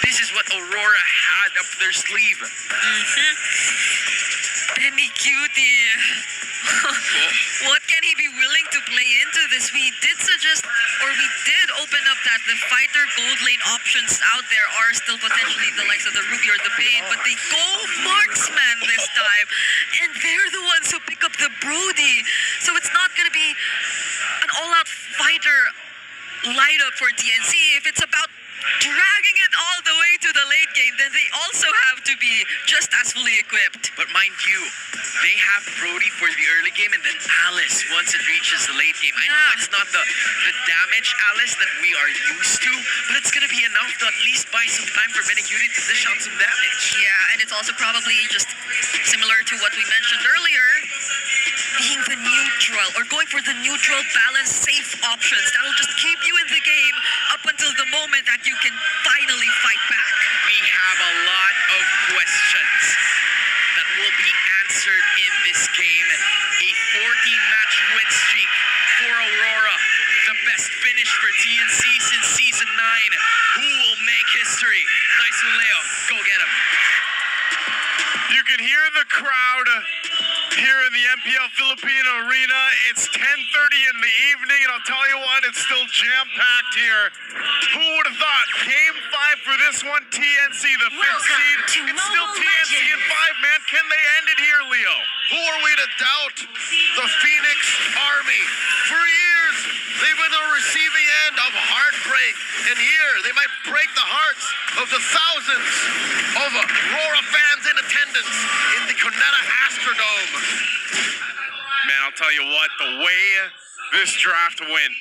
This is what Aurora had up their sleeve. Penny Cutie. What can he be willing to play into this? We did suggest, or we did open up that the fighter gold lane options out there are still potentially the likes of the Ruby or the Bane, but they go marksman this time, and they're the ones who pick up the Brody. So it's not going to be an all-out fighter light up for TNC. If it's about dragging it all the way to the late game, then they also have to be just as fully equipped. But mind you, they have Brody for the early game and then Alice once it reaches the late game. I know it's not the damage Alice that we are used to, but it's going to be enough to at least buy some time for Benicudi to dish out some damage. Yeah, and it's also probably just similar to what we mentioned earlier, being the neutral or going for the neutral balance safe options. That'll just keep you in the game up until the moment that you can finally fight back. We have a lot of questions that will be answered in this game. A 14-match win streak for Aurora. The best finish for TNC since Season 9. Who will make history? Nice one, Leo. Go get him. You can hear the crowd here in the MPL Filipino Arena. It's 10:30 in the evening, and I'll tell you what, it's still jam-packed here. Who would have thought? Game 5 for this one, TNC, the 5th seed. It's still TNC in 5, man. Can they end it here, Leo? Who are we to doubt? The Phoenix Army. For years, they've been the receiving end of heartbreak. And here, they might break the hearts of the thousands of Aurora fans in attendance in the Cuneta Astrodome. Man, I'll tell you what, the way this draft went,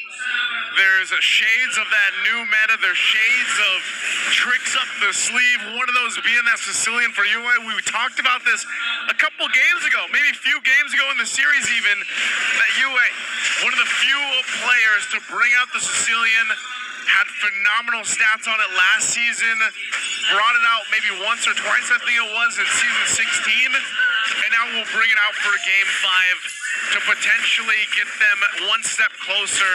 there's shades of that new meta, there's shades of tricks up the sleeve, one of those being that Sicilian for UA. We talked about this a couple games ago, maybe a few games ago in the series even, that UA, one of the few players to bring out the Sicilian, had phenomenal stats on it last season, brought it out maybe once or twice, I think it was, in Season 16, and now we'll bring it out for Game 5 to potentially get them one step closer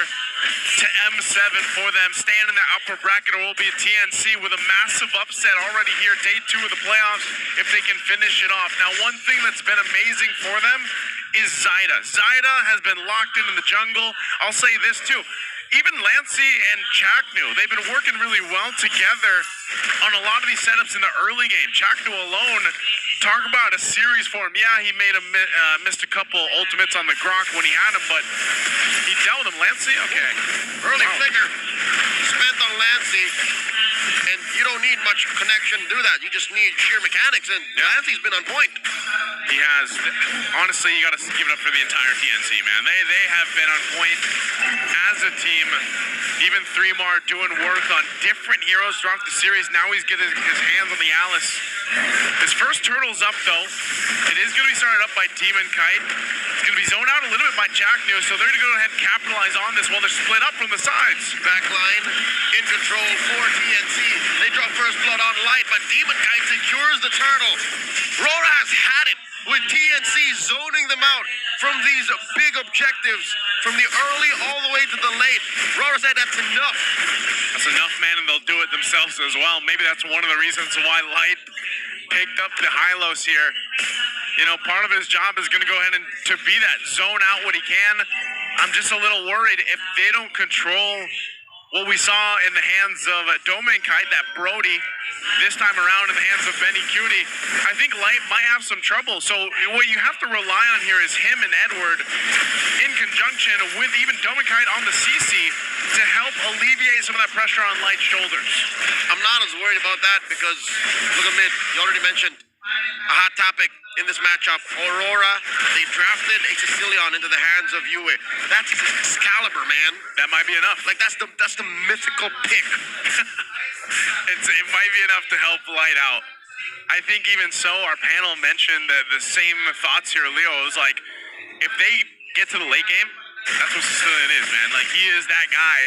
to M7 for them. Staying in the upper bracket will be TNC with a massive upset already here, day 2 of the playoffs, if they can finish it off. Now, one thing that's been amazing for them is Zyda. Zyda has been locked into the jungle. I'll say this too. Even Lancey and Chaknu, they've been working really well together on a lot of these setups in the early game. Chaknu alone, talk about a series for him. Yeah, he missed a couple ultimates on the Grok when he had him, but he dealt with him. Lancey, okay. Early flicker spent on Lancey, and you don't need much connection to do that. You just need sheer mechanics, and Lancey's been on point. He has. Honestly, you got to give it up for the entire TNC, man. They have been on point as a team. Even Threemar doing work on different heroes throughout the series. Now he's getting his hands on the Alice. His first turtle's up, though. It is going to be started up by Demon Kite. It's going to be zoned out a little bit by Chaknu, so they're going to go ahead and capitalize on this while they're split up from the sides. Backline in control for TNC. They draw first blood on light, but Demon Kite secures the turtle. Aurora has had it with TNC zoning them out from these big objectives, from the early all the way to the late. Aurora said that's enough. That's enough, man, and they'll do it themselves as well. Maybe that's one of the reasons why Light picked up the Hylos here. You know, part of his job is going to go ahead and to be that, zone out what he can. I'm just a little worried if they don't control what we saw in the hands of Domain Kite, that Brody, this time around in the hands of Benny Cutie. I think Light might have some trouble. So what you have to rely on here is him and Edward in conjunction with even Domain Kite on the CC to help alleviate some of that pressure on Light's shoulders. I'm not as worried about that because, look at mid, you already mentioned a hot topic in this matchup. Aurora, they drafted a Sicilian into the hands of Yue. That's Excalibur, man. That might be enough. Like, that's the mythical pick. It might be enough to help Light out. I think even so, our panel mentioned that the same thoughts here. Leo was like, if they get to the late game That's what Sicilian is, man. Like, he is that guy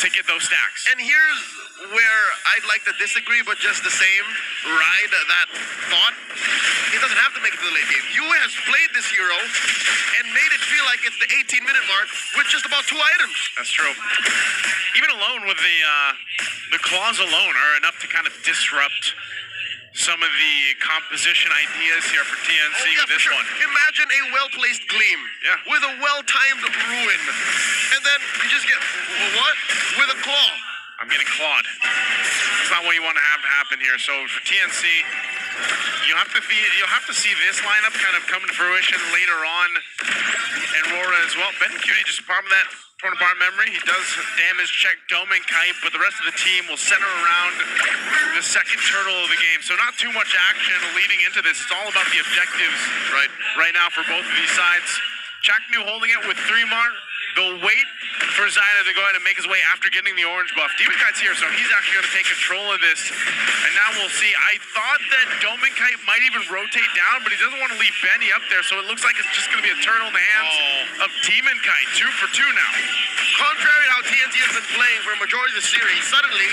to get those stacks. And here's where I'd like to disagree, but just the same, ride that thought. He doesn't have to make it to the late game. You has played this hero and made it feel like it's the 18-minute mark with just about 2 items. That's true. Even alone with the claws alone are enough to kind of disrupt some of the composition ideas here for TNC with this one. Imagine a well-placed Gleam with a well-timed Ruin. And then you just get, what? With a Claw. I'm getting clawed. That's not what you want to have happen here. So for TNC, you'll have to see this lineup kind of come to fruition later on. And Aurora as well. Benny Cutie just part of that torn apart memory. He does damage check Dome and Kite, but the rest of the team will center around the second turtle of the game. So not too much action leading into this. It's all about the objectives right now for both of these sides. Chaknu holding it with 3 mark. They'll wait for Zyda to go ahead and make his way after getting the orange buff. Demon Kite's here, so he's actually going to take control of this. And now we'll see. I thought that Dome and Kite might even rotate down, but he doesn't want to leave Benny up there, so it looks like it's just going to be a turtle in the hands of Demon Kite. 2 for 2 now. Contrary to how TNT has been playing for a majority of the series, suddenly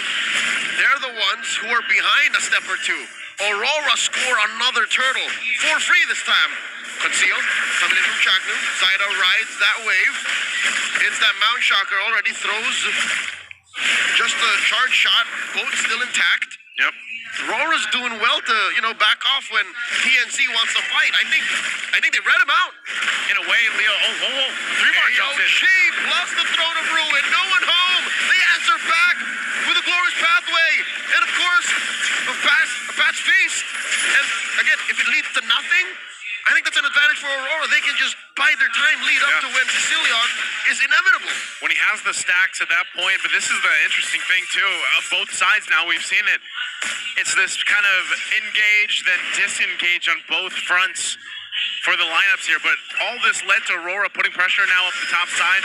they're the ones who are behind a step or two. Aurora score another turtle for free this time. Conceal, coming in from Chaknu. Zyda rides that wave. It's that Mount Shocker already throws just a charge shot. Boat still intact. Yep. Aurora's doing well to, back off when TNC wants to fight. I think they read him out. In a way, Leo. Oh. 3 more jumps in. She plus the Throne of Ruin. No one home. They answer back with a glorious pathway. And of course, a fast feast. And again, if it leads to nothing, I think that's an advantage for Aurora. They can just bide their time, lead up to when Sicilian is inevitable. When he has the stacks at that point, but this is the interesting thing too. Both sides now, we've seen it. It's this kind of engage, then disengage on both fronts for the lineups here. But all this led to Aurora putting pressure now up the top side.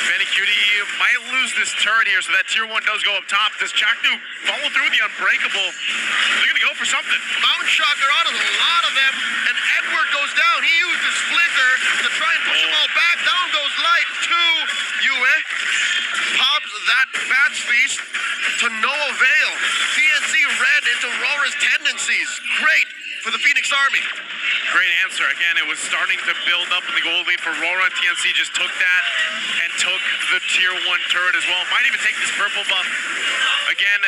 Benny Cutie might lose this turret here, so that tier 1 does go up top. Does Chaknu follow through the unbreakable? They're going to go for something. Mount Shocker on a lot of them, and Edward goes down. He used his flicker to try and push them all back. Down goes Light to Yue. Pops that Bats Feast to no avail. TNC read into Aurora's tendencies. Great for the Phoenix Army. Great answer. Again, it was starting to build up in the gold lead for Aurora. TNC just took that and took the tier 1 turret as well. Might even take this purple buff. Again,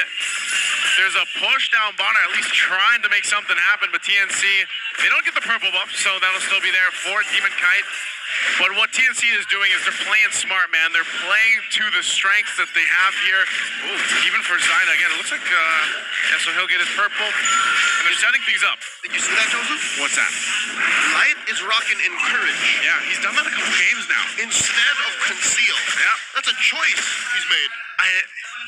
there's a push down bottom, at least trying to make something happen, but TNC, they don't get the purple buff, so that'll still be there for Demon Kite. But what TNC is doing is they're playing smart, man. They're playing to the strengths that they have here. Ooh, even for Zyda, again, it looks like, so he'll get his purple. And they're setting things up. Did you see that, Joseph? What's that? Light is rocking Encourage. Yeah, he's done that a couple games now. Instead of Conceal. Yeah. That's a choice he's made.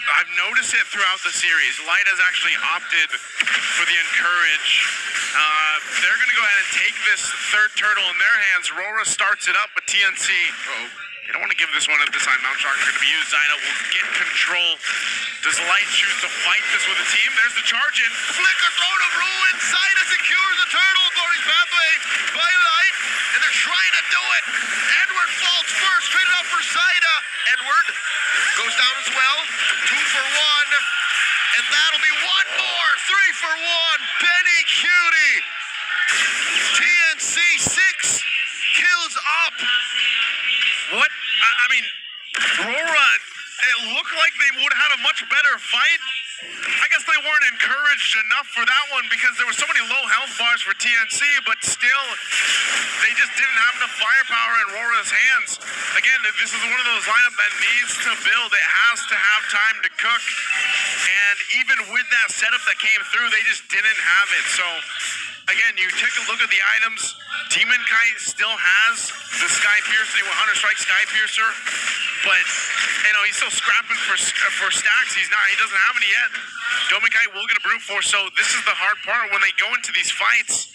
I've noticed it throughout the series. Light has actually opted for the Encourage. They're going to go ahead and take this third turtle in their hands. Aurora starts it up, but TNC, they don't want to give this one at this time. Mount Shark are going to be used. Zyda will get control. Does Light choose to fight this with a team? There's the charge in. Flicker, Throne of Ruin. Zyda secures the turtle. Glory's pathway by Light. And they're trying to do it. Edward falls first. Traded out for Zyda. Edward goes down as well. 2 for 1. And that'll be 1 more. 3 for 1. Benny Cutie. TNC 6 kills up. What? I mean, Aurora, it looked like they would have had a much better fight. I guess they weren't encouraged enough for that one because there were so many low health bars for TNC, but still, they just didn't have enough firepower in Aurora's hands. Again, this is one of those lineups that needs to build. It has to have time to cook. And even with that setup that came through, they just didn't have it. So, again, you take a look at the items. Demon Kite still has the Sky Piercer, Hunter Strike Sky Piercer, but he's still scrapping for stacks. He doesn't have any yet. Demon Kite will get a brute force. So this is the hard part when they go into these fights.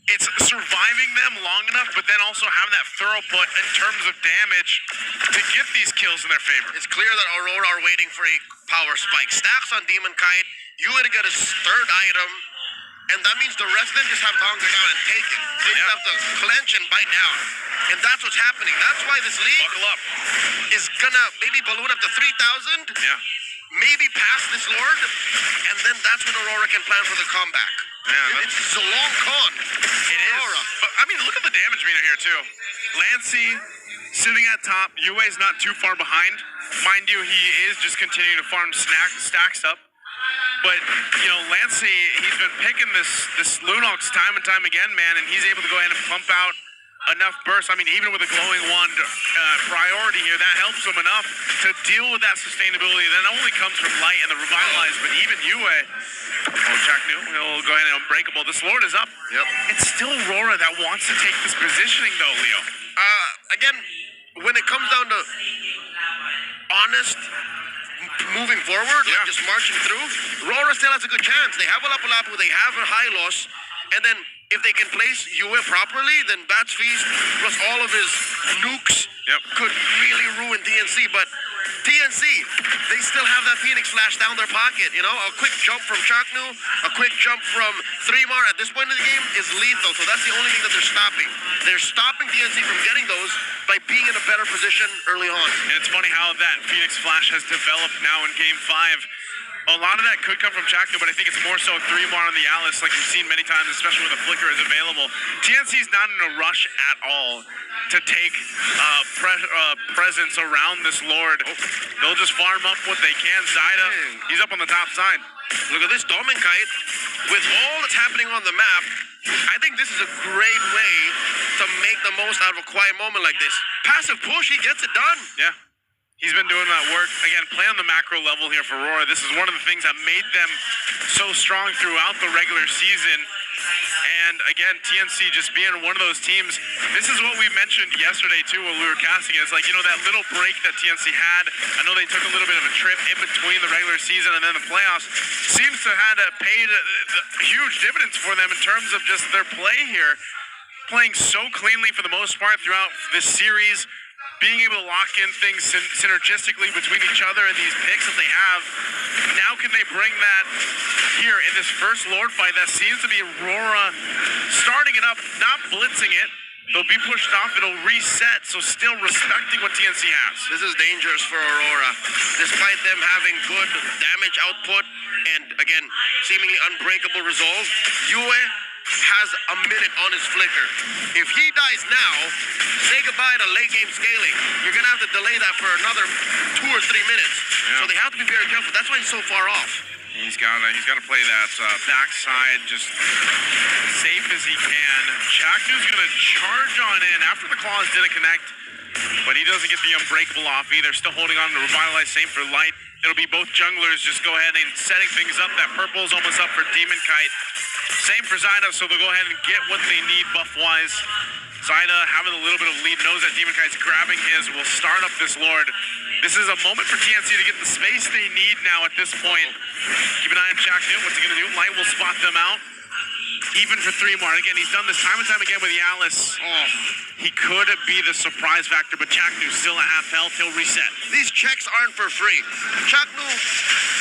It's surviving them long enough, but then also having that thorough put in terms of damage to get these kills in their favor. It's clear that Aurora are waiting for a power spike. Stacks on Demon Kite. You would get his third item. And that means the rest of them just have to hunker down and take it. They just have to clench and bite down. And that's what's happening. That's why this league Buckle up. is gonna maybe balloon up to 3,000, Yeah. maybe pass this Lord, and then that's when Aurora can plan for the comeback. Yeah, It's a long con for It is. Aurora. But, I mean, look at the damage meter here, too. Lancey sitting at top. Yue's not too far behind. Mind you, he is just continuing to farm stacks up. But, you know, Lancey, he's been picking this Lunox time and time again, man, and he's able to go ahead and pump out enough bursts. I mean, even with a glowing wand priority here, that helps him enough to deal with that sustainability that not only comes from light and the revitalize, but even Yue. Oh, Jack New, he'll go ahead and unbreakable. This Lord is up. Yep. It's still Aurora that wants to take this positioning, though, Leo. Again, when it comes down to honest moving forward, Yeah. like just marching through, Aurora still has a good chance. They have a Lapu-Lapu, they have a high loss, and then if they can place Yue properly, then Bats Feast plus all of his nukes could really ruin TNC. But TNC, they still have that Phoenix Flash down their pocket. You know, a quick jump from Chaknu, a quick jump from 3-Mar at this point in the game is lethal. So that's the only thing that they're stopping. They're stopping TNC from getting those by being in a better position early on. And it's funny how that Phoenix Flash has developed now in Game 5. A lot of that could come from Chaknu, but I think it's more so 3-Mar on the Alice, like we've seen many times, especially when the Flicker is available. TNC's not in a rush at all to take presence around this Lord. They'll just farm up what they can. Zyda, he's up on the top side. Look at this Dominkite. With all that's happening on the map, I think this is a great way to make the most out of a quiet moment like this. Passive push, he gets it done. Yeah. He's been doing that work. Again, play on the macro level here for Aurora. This is one of the things that made them so strong throughout the regular season. And again, TNC just being one of those teams. This is what we mentioned yesterday too when we were casting it. It's like, you know, that little break that TNC had. I know they took a little bit of a trip in between the regular season and then the playoffs. Seems to have paid huge dividends for them in terms of just their play here. Playing so cleanly for the most part throughout this series. Being able to lock in things synergistically between each other and these picks that they have. Now can they bring that here in this first Lord fight that seems to be Aurora starting it up, not blitzing it. They'll be pushed off, it'll reset, so still respecting what TNC has. This is dangerous for Aurora. Despite them having good damage output and, again, seemingly unbreakable resolve, Yue has a minute on his flicker. If he dies now, say goodbye to late game scaling. You're gonna have to delay that for another 2 or 3 minutes. So they have to be very careful. That's why he's so far off. He's got to play that backside just safe as he can. Chaknu's gonna charge on in after the claws didn't connect, but he doesn't get the unbreakable off either. Still holding on to revitalize, same for light. It'll be both junglers just go ahead and setting things up. That purple is almost up for Demon Kite. Same for Zyda, so they'll go ahead and get what they need buff-wise. Zyda having a little bit of lead, knows that Demon Kite's grabbing his, will start up this Lord. This is a moment for TNC to get the space they need now at this point. Keep an eye on Chaknu. What's he going to do? Light will spot them out. Even for 3-Mar. Again, he's done this time and time again with the Alice. He could be the surprise factor, but Chaknu's still at half health. He'll reset. These checks aren't for free. Chaknu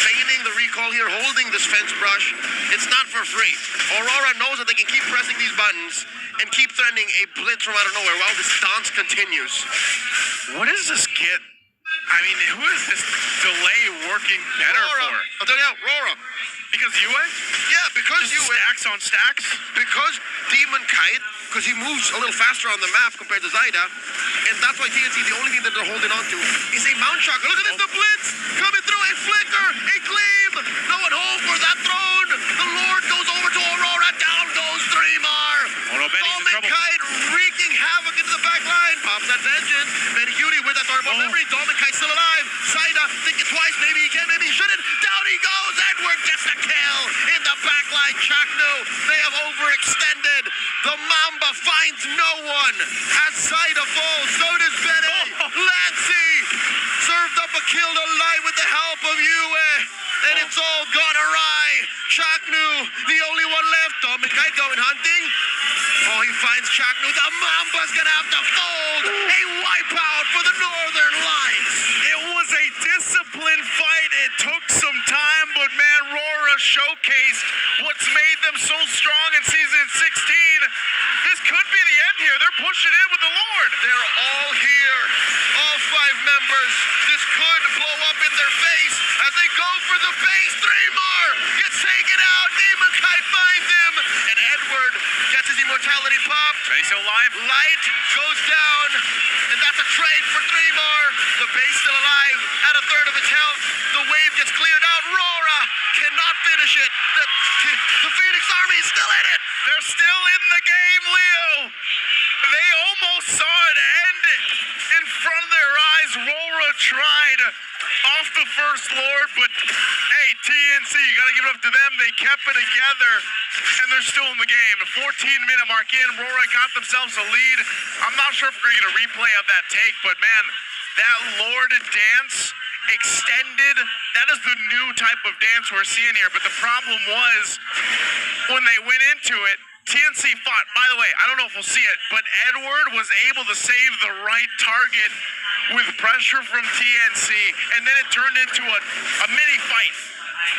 feigning the recall here, holding this fence brush. It's not for free. Aurora knows that they can keep pressing these buttons and keep threatening a blitz from out of nowhere while this dance continues. What is this kid? I mean, who is this delay working better Aurora. for? I'll tell you now, Aurora. Because Yue? Yeah, because Just Yue. stacks on stacks? Because Demon Kite, because he moves a little faster on the map compared to Zyda, and that's why TNC, the only thing that they're holding on to is a mount shot. Look at this, the blitz coming through, a flicker, a gleam, no one home for that throne. The Lord goes over to Aurora, down goes 3-Mar. Oh no, Benny's in trouble. Kite wreaking havoc into the back line, pops that engine. Benny Cutie with that thornball memory, Kite still alive. Zyda thinking twice, maybe he can, maybe he shouldn't. Down he goes, Edward gets the kill in the back line. Chaknu, they have overextended. The Mamba finds no one. As Zyda falls, so does Benny. Lancey served up a kill to light with the help of Yue. And it's all gone awry. Chaknu, the only one left. Kite going hunting. Oh, he finds Chaknu. The Mamba's gonna have to fold. A wipeout for the Northern Lights. It was a disciplined fight. It took some time, but man, Aurora showcased what's made them so strong in season 16. This could be the end here. They're pushing in with the Lord. They're all here. All 5 members. This could blow up in their face as they go for the base. 3 more. Gets taken out. Demon Kite finds him. And Edward gets his immortality pop. Are they still alive? Light goes down. And that's a trade for 3 more. The base still alive at a third of its health. The wave gets cleared out. Aurora cannot finish it. The Phoenix Army is still in it. They're still in the game, Leo. They almost saw it end in front of their eyes. Aurora tried off the first Lord, but hey, TNC, you got to give it up to them. They kept it together, and they're still in the game. The 14-minute mark in, Aurora got themselves a lead. I'm not sure if we're going to get a replay of that take, but man, that Lord dance extended, that is the new type of dance we're seeing here. But the problem was, when they went into it, TNC fought. By the way, I don't know if we'll see it, but Edward was able to save the right target with pressure from TNC, and then it turned into a mini fight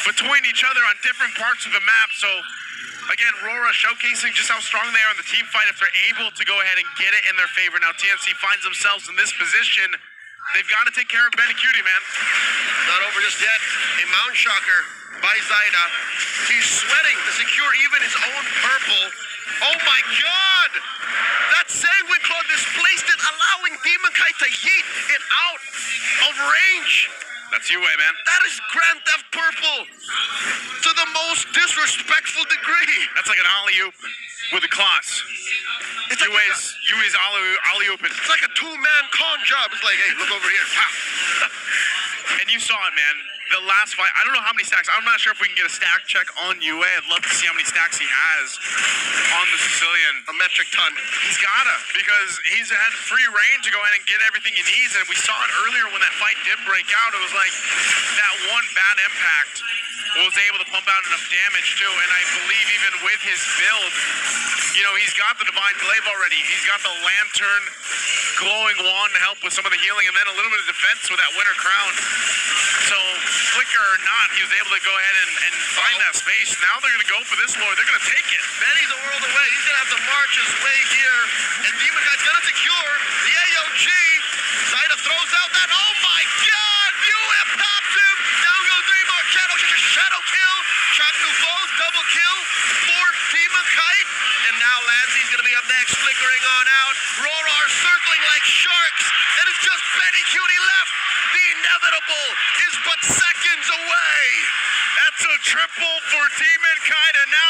between each other on different parts of the map. So again, Aurora showcasing just how strong they are in the team fight if they're able to go ahead and get it in their favor. Now TNC finds themselves in this position. They've got to take care of Benny Cutie, man. Not over just yet. A Mount Shocker by Zaida. He's sweating to secure even his own purple. Oh my god! That Sanguine Claw displaced it, allowing Demon Kite to yeet it out of range. That's you, man. That is Grand Theft Purple to the most disrespectful degree. That's like an alley-oop with a class. Yue's alley-ooping. It's like a 2-man con job. It's like, hey, look over here. Pow. And you saw it, man. The last fight, I don't know how many stacks. I'm not sure if we can get a stack check on Yue. I'd love to see how many stacks he has on the Sicilian. A metric ton. He's gotta, because he's had free reign to go ahead and get everything he needs. And we saw it earlier when that fight did break out. It was like that one bad impact was able to pump out enough damage too. And I believe even with his build, you know, he's got the Divine Glaive already. He's got the Lantern glowing wand to help with some of the healing, and then a little bit of defense with that Winter Crown. So, flicker or not, he was able to go ahead and find that space. Now they're going to go for this Lord. They're going to take it. Benny's a world away. He's going to have to march his way here. And Demon Kite's going to secure the AOG. Zaida throws out that. Oh my god! UF pops him. Down goes 3 more. Shadow kill. Shock new foes. Double kill for Demon Kite. And now Lancey's going to be up next, flickering on out. Aurora are circling like sharks. And it's just Benny Cutie left. The inevitable is but seconds away. That's a triple for Demon Kite, and now